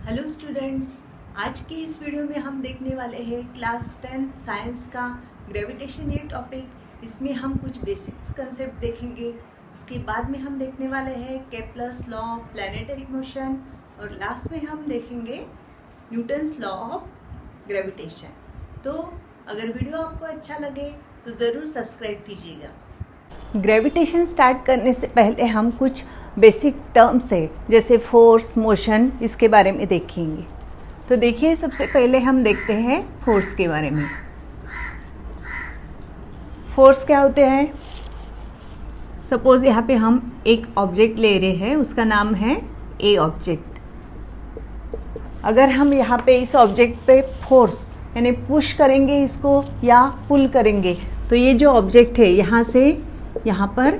Hello students, आज की इस वीडियो में हम देखने वाले हैं क्लास 10 साइंस का ग्रेविटेशन ये टॉपिक। इसमें हम कुछ बेसिक्स कंसेप्ट देखेंगे। उसके बाद में हम देखने वाले हैं Kepler's law of planetary motion और लास्ट में हम देखेंगे न्यूटन्स लॉ ऑफ ग्रेविटेशन। तो अगर वीडियो आपको अच्छा लगे तो ज़रूर सब्सक्राइब कीजिएगा। ग्रेविटेशन स्टार्ट करने से पहले हम कुछ बेसिक टर्म्स है जैसे फोर्स, मोशन, इसके बारे में देखेंगे। तो देखिए, सबसे पहले हम देखते हैं फोर्स के बारे में। फोर्स क्या होते हैं? सपोज यहाँ पे हम एक ऑब्जेक्ट ले रहे हैं, उसका नाम है ए ऑब्जेक्ट। अगर हम यहाँ पे इस ऑब्जेक्ट पे फोर्स यानी पुश करेंगे इसको या पुल करेंगे तो ये जो ऑब्जेक्ट है यहाँ से यहाँ पर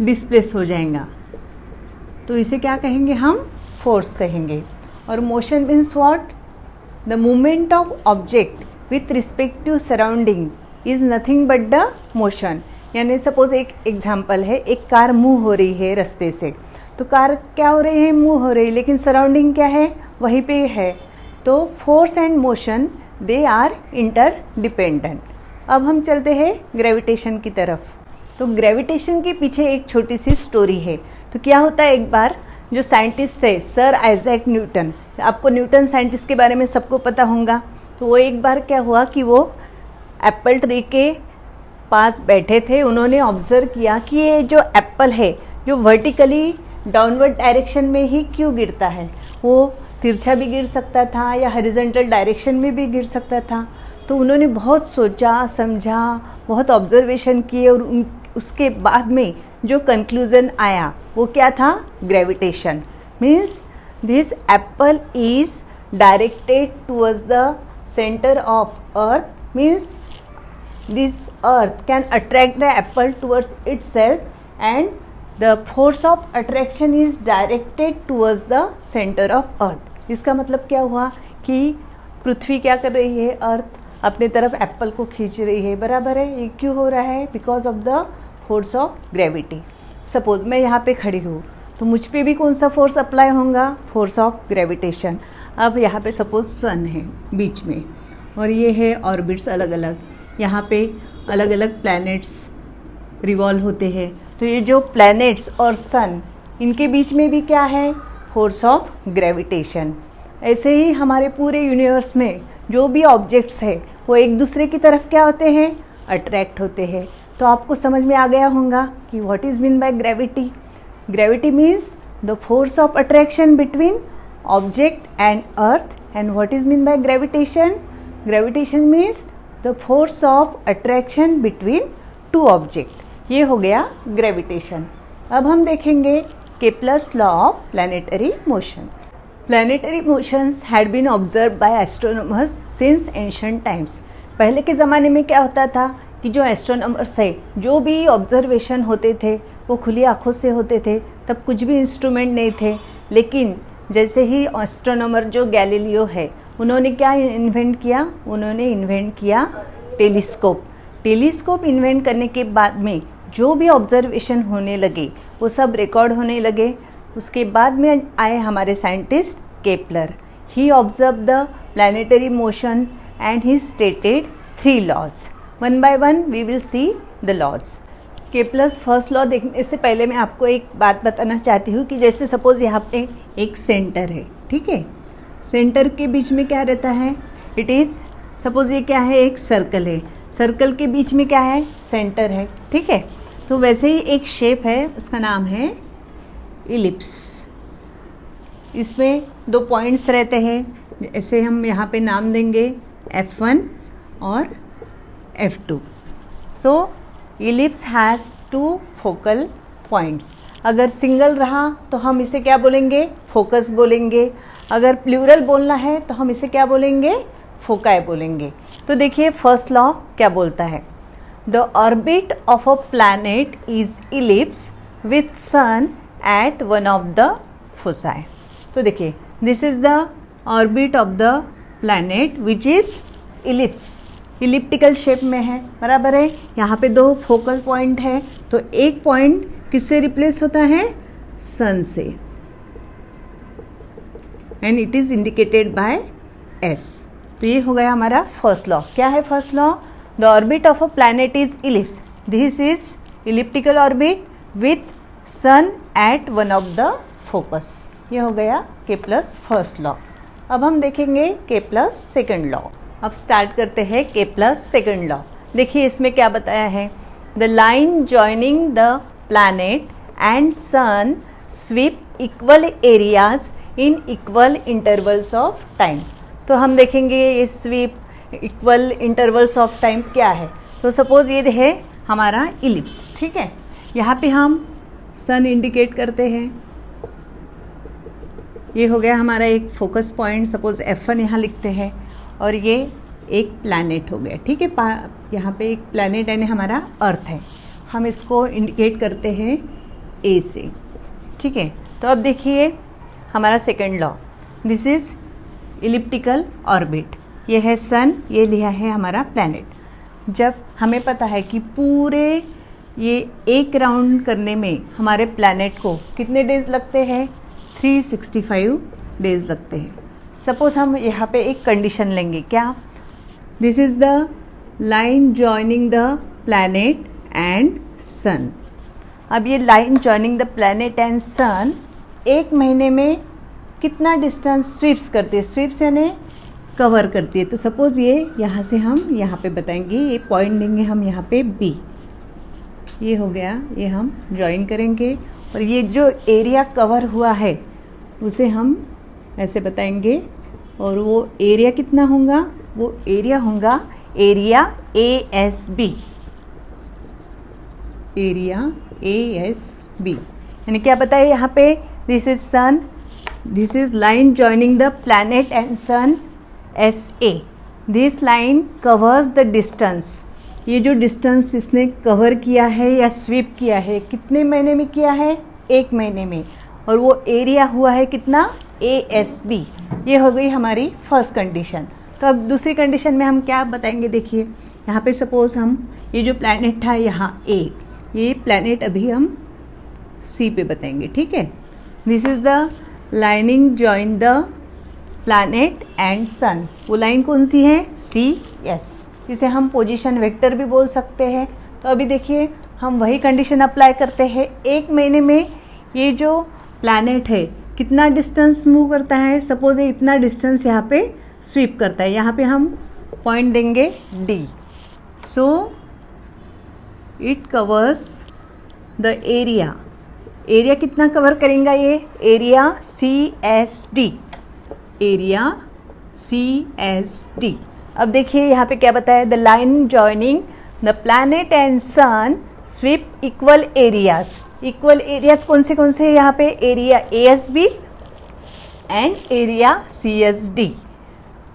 डिस्प्लेस हो जाएगा, तो इसे क्या कहेंगे? हम फोर्स कहेंगे। और motion means what? The movement of object with respect to surrounding is nothing but the motion. यानी सपोज एक एग्जांपल है, एक कार मूव हो रही है रास्ते से, तो कार क्या हो रही है? मूव हो रही है, लेकिन सराउंडिंग क्या है? वहीं पे है। तो force and motion they are interdependent. अब हम चलते हैं ग्रेविटेशन की तरफ। तो ग्रेविटेशन के पीछे एक छोटी सी स्टोरी है। तो क्या होता है, एक बार जो साइंटिस्ट है सर आइजैक न्यूटन, आपको न्यूटन साइंटिस्ट के बारे में सबको पता होगा। तो वो एक बार क्या हुआ कि वो एप्पल ट्री के पास बैठे थे। उन्होंने ऑब्जर्व किया कि ये जो एप्पल है जो वर्टिकली डाउनवर्ड डायरेक्शन में ही क्यों गिरता है। वो तिरछा भी गिर सकता था या हॉरिजॉन्टल डायरेक्शन में भी गिर सकता था। तो उन्होंने बहुत सोचा समझा, बहुत ऑब्जर्वेशन किए और उसके बाद में जो कंक्लूजन आया वो क्या था? Gravitation means this Apple is directed towards the centre of earth, means this earth can attract the Apple towards itself and the force of attraction is directed towards the centre of earth. इसका मतलब क्या हुआ कि पृथ्वी क्या कर रही है? अर्थ अपने तरफ एप्पल को खींच रही है। बराबर है। ये क्यों हो रहा है? Because of the force of gravity. Suppose मैं यहाँ पे खड़ी हूँ तो मुझ पे भी कौन सा फोर्स अप्लाई होगा? Force of gravitation. अब यहाँ पे सपोज सन है बीच में और ये है ऑर्बिट्स अलग अलग, यहाँ पे अलग अलग प्लैनेट्स रिवॉल्व होते हैं। तो ये जो प्लैनेट्स और सन, इनके बीच में भी क्या है? Force of gravitation. ऐसे ही हमारे पूरे यूनिवर्स में जो भी ऑब्जेक्ट्स है वो एक दूसरे की तरफ क्या होते हैं? अट्रैक्ट होते हैं। तो आपको समझ में आ गया होगा कि what is mean by gravity. Gravity means the force of attraction between object and earth. And what is mean by gravitation? Gravitation means the force of attraction between two object. ये हो गया ग्रेविटेशन। अब हम देखेंगे Kepler's law of planetary motion. Planetary motions had been observed by astronomers since ancient times. पहले के ज़माने में क्या होता था कि जो एस्ट्रोनॉमर्स है, जो भी ऑब्जर्वेशन होते थे वो खुली आँखों से होते थे। तब कुछ भी इंस्ट्रूमेंट नहीं थे। लेकिन जैसे ही एस्ट्रोनॉमर जो गैलीलियो है, उन्होंने क्या इन्वेंट किया? उन्होंने इन्वेंट किया टेलीस्कोप। टेलीस्कोप इन्वेंट करने के बाद में जो भी ऑब्जर्वेशन होने लगे वो सब रिकॉर्ड होने लगे। उसके बाद में आए हमारे scientist Kepler. He observe the planetary motion and he stated 3 laws. One by one we will see the laws. Kepler's first law देखने से पहले मैं आपको एक बात बताना चाहती हूँ कि जैसे सपोज यहाँ पे एक सेंटर है, ठीक है। सेंटर के बीच में क्या रहता है? इट इज़ सपोज ये क्या है? एक सर्कल है। सर्कल के बीच में क्या है? सेंटर है, ठीक है। तो वैसे ही एक शेप है, उसका नाम है इलिप्स। इसमें 2 पॉइंट्स रहते हैं। ऐसे हम यहाँ पे नाम देंगे F1 और F2। So ellipse has 2 focal points. अगर सिंगल रहा तो हम इसे क्या बोलेंगे? फोकस बोलेंगे। अगर प्लूरल बोलना है तो हम इसे क्या बोलेंगे? फोकाई बोलेंगे। तो देखिए फर्स्ट लॉ क्या बोलता है? The orbit of a planet is ellipse with sun at one of the foci। तो देखिए this is the orbit of the planet which is ellipse. Elliptical shape में है। बराबर है। यहाँ पे 2 फोकल पॉइंट है। तो एक पॉइंट किससे रिप्लेस होता है? सन से। And it is indicated by S. तो ये हो गया हमारा फर्स्ट लॉ। क्या है first law? The orbit of a planet is ellipse, this is elliptical orbit with sun at one of the focus. ये हो गया के प्लस फर्स्ट लॉ। अब हम देखेंगे के प्लस सेकेंड लॉ। अब स्टार्ट करते हैं के प्लस सेकेंड लॉ। देखिए इसमें क्या बताया है, the line joining the planet and sun sweep equal areas in equal intervals of time. तो हम देखेंगे ये sweep equal intervals of time क्या है। तो सपोज ये है हमारा इलिप्स, ठीक है। यहाँ पे हम सन इंडिकेट करते हैं, ये हो गया हमारा एक फोकस पॉइंट, सपोज F1 यहाँ लिखते हैं, और ये एक प्लैनेट हो गया, ठीक है। यहाँ पे एक प्लैनेट यानी हमारा अर्थ है, हम इसको इंडिकेट करते हैं A से, ठीक है। तो अब देखिए हमारा second law, this is elliptical orbit, ये है सन, ये लिया है हमारा प्लैनेट। जब हमें पता है कि पूरे ये एक राउंड करने में हमारे प्लैनेट को कितने डेज लगते हैं, 365 डेज लगते हैं। सपोज हम यहाँ पे एक कंडीशन लेंगे, क्या, this is the line joining the planet and sun. अब ये line joining the planet and sun एक महीने में कितना डिस्टेंस स्वीप्स करती है, स्वीप्स यानी कवर करती है। तो सपोज ये यहाँ से हम यहाँ पे बताएंगे, ये पॉइंट देंगे हम यहाँ पे B, ये हो गया, ये हम ज्वाइन करेंगे, और ये जो एरिया कवर हुआ है उसे हम ऐसे बताएंगे, और वो एरिया कितना होगा, वो एरिया होगा एरिया ASB, एरिया ASB। यानी क्या बताए यहाँ पे, this is sun, this is line joining the planet and sun SA, this line covers the distance. ये जो डिस्टेंस इसने कवर किया है या स्वीप किया है, कितने महीने में किया है, एक महीने में, और वो एरिया हुआ है कितना, ASB। ये हो गई हमारी फर्स्ट कंडीशन। तो अब दूसरी कंडीशन में हम क्या बताएंगे, देखिए यहाँ पे सपोज हम ये जो प्लैनेट था यहाँ A, ये प्लैनेट अभी हम C पे बताएंगे, ठीक है। This is the lining join the planet and sun, वो लाइन कौन सी है, CS। इसे हम पोजीशन वेक्टर भी बोल सकते हैं। तो अभी देखिए हम वही कंडीशन अप्लाई करते हैं, एक महीने में ये जो प्लैनेट है कितना डिस्टेंस मूव करता है, सपोज ये इतना डिस्टेंस यहाँ पे स्वीप करता है, यहाँ पे हम पॉइंट देंगे D। So it covers the area, area कितना कवर करेगा ये, एरिया CSD, एरिया CSD। अब देखिए यहाँ पे क्या बताया, the line joining the planet and sun sweep equal areas. Equal areas कौन से हैं यहाँ पे, area ASB and area CSD,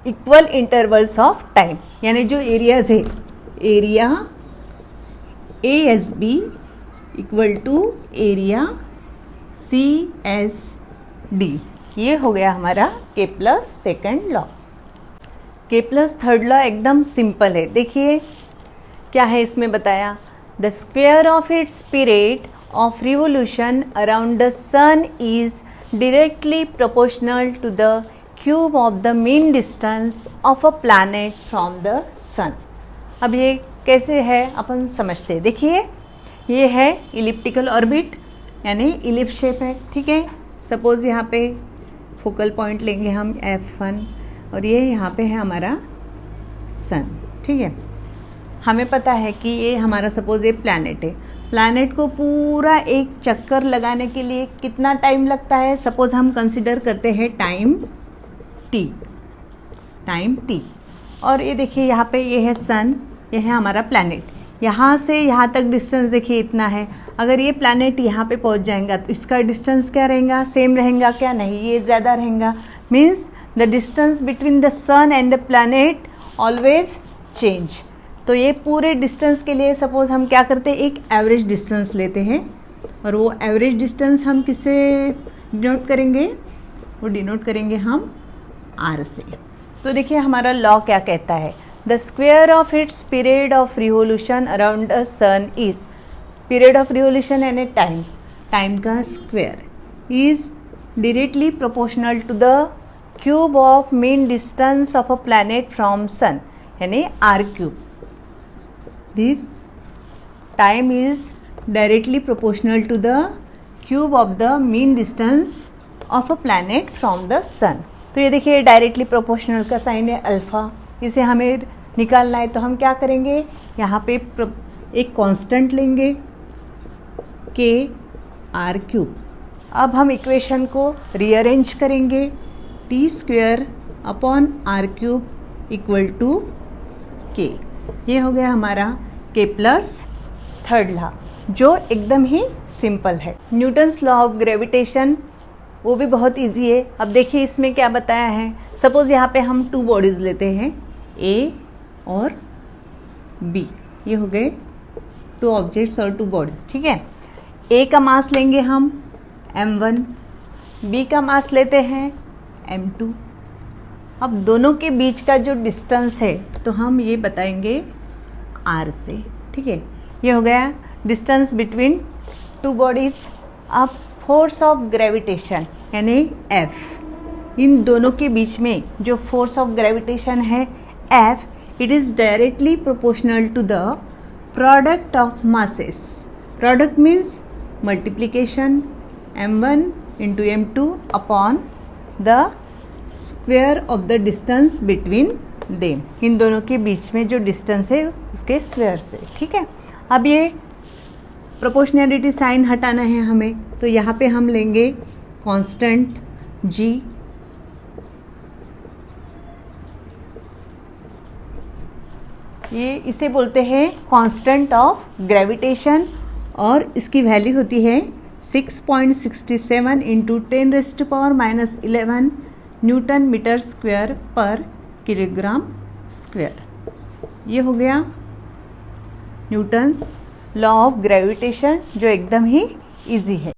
equal intervals of time. यानी जो एरियाज है, area ASB equal to area CSD। ये हो गया हमारा Kepler's second law. Kepler's third law एकदम सिंपल है। देखिए क्या है इसमें बताया, the square of its period of revolution around the sun is directly proportional to the cube of the mean distance of a planet from the sun. अब ये कैसे है अपन समझते हैं। देखिए ये है इलिप्टिकल ऑर्बिट, यानी इलिप्स शेप है, ठीक है। सपोज यहाँ पे फोकल पॉइंट लेंगे हम F1, और ये यहाँ पे है हमारा सन, ठीक है। हमें पता है कि ये हमारा सपोज ये प्लैनेट है, प्लैनेट को पूरा एक चक्कर लगाने के लिए कितना टाइम लगता है, सपोज हम कंसिडर करते हैं टाइम T। और ये देखिए यहाँ पे ये है सन, ये है हमारा प्लैनेट, यहाँ से यहाँ तक डिस्टेंस देखिए इतना है। अगर ये प्लैनेट यहाँ पे पहुँच जाएगा तो इसका डिस्टेंस क्या रहेगा, सेम रहेगा क्या, नहीं, ये ज़्यादा रहेगा। Means the distance between the sun and the planet always change. तो ये पूरे डिस्टेंस के लिए सपोज हम क्या करते हैं, एक एवरेज डिस्टेंस लेते हैं, और वो एवरेज डिस्टेंस हम किससे डिनोट करेंगे, वो डिनोट करेंगे हम R से। तो देखिए हमारा लॉ क्या कहता है, the square of its period of revolution around the sun is, period of revolution यानी टाइम का square, is directly proportional to the cube of mean distance of a planet from sun, यानी R cube. This time is directly proportional to the cube of the mean distance of a planet from the sun. तो ये देखिए directly proportional का sign है alpha. इसे हमें निकालना है तो हम क्या करेंगे, यहाँ पे एक कांस्टेंट लेंगे के आर क्यूब. अब हम इक्वेशन को रीअरेंज करेंगे. T square upon R cube equal to K. ये हो गया हमारा के प्लस थर्ड लॉ, जो एकदम ही सिंपल है. न्यूटन्स लॉ ऑफ ग्रेविटेशन वो भी बहुत इजी है. अब देखिए इसमें क्या बताया है. सपोज़ यहाँ पे हम 2 बॉडीज़ लेते हैं, ए और बी. ये हो गए 2 ऑब्जेक्ट्स और 2 बॉडीज़. ठीक है. ए का मास लेंगे हम m1, बी का मास लेते हैं m2. अब दोनों के बीच का जो डिस्टेंस है तो हम ये बताएंगे r से. ठीक है. ये हो गया डिस्टेंस बिटवीन 2 बॉडीज़. अब फोर्स ऑफ ग्रेविटेशन यानी F, इन दोनों के बीच में जो फोर्स ऑफ ग्रेविटेशन है F, it is directly proportional to the product of masses. Product means multiplication m1 into m2 upon the square of the distance between them. इन दोनों के बीच में जो डिस्टेंस है उसके स्क्वेयर से. ठीक है. अब ये प्रोपोर्शनैलिटी साइन हटाना है हमें, तो यहाँ पे हम लेंगे कांस्टेंट g. ये इसे बोलते हैं कांस्टेंट ऑफ ग्रेविटेशन और इसकी वैल्यू होती है 6.67 इंटू 10⁻⁻11 न्यूटन मीटर स्क्वायर पर किलोग्राम स्क्वायर. ये हो गया न्यूटन्स लॉ ऑफ ग्रेविटेशन, जो एकदम ही इजी है.